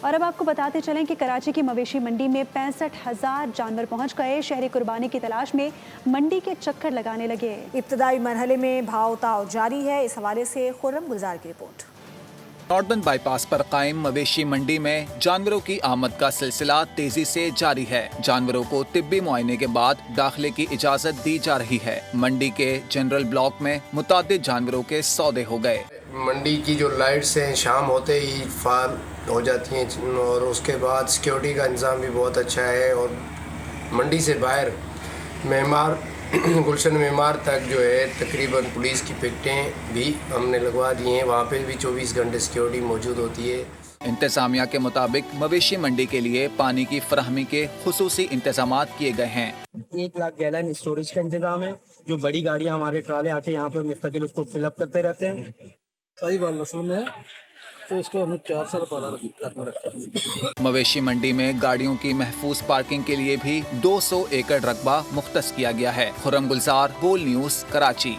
और अब आपको बताते चलें कि कराची की मवेशी मंडी में 65,000 जानवर पहुंच गए। शहरी कुर्बानी की तलाश में मंडी के चक्कर लगाने लगे। इब्तदाई मरहले में भाव ताव जारी है। इस हवाले से खुर्रम गुलजार की रिपोर्ट। नॉर्दर्न बाईपास पर कायम मवेशी मंडी में जानवरों की आमद का सिलसिला तेजी से जारी है। जानवरों को तिब्बी मुआयने के बाद दाखिले की इजाजत दी जा रही है। मंडी के जनरल ब्लॉक में मुतादिद जानवरों के सौदे हो गए। मंडी की जो लाइट्स हैं शाम होते ही फाल हो जाती हैं और उसके बाद सिक्योरिटी का इंतज़ाम भी बहुत अच्छा है। और मंडी से बाहर मेमार गुलशन मेमार तक जो है तकरीबन पुलिस की पिकटें भी हमने लगवा दी हैं। वहाँ पे भी 24 घंटे सिक्योरिटी मौजूद होती है। इंतजामिया के मुताबिक मवेशी मंडी के लिए पानी की फराहमी के खुसूसी इंतजामात किए गए हैं। 1 लाख गैलन स्टोरेज का इंतजाम है। जो बड़ी गाड़ियाँ हमारे ट्राले आके यहाँ पर मुस्तकिल उसको फिलअप करते रहते हैं। सही बात नस्ल है तो इसको हम 4 साल पहले रखते हैं। मवेशी मंडी में गाड़ियों की महफूज पार्किंग के लिए भी 200 एकड़ रकबा मुख्तस किया गया है। खुर्रम गुलजार, बोल न्यूज़, कराची।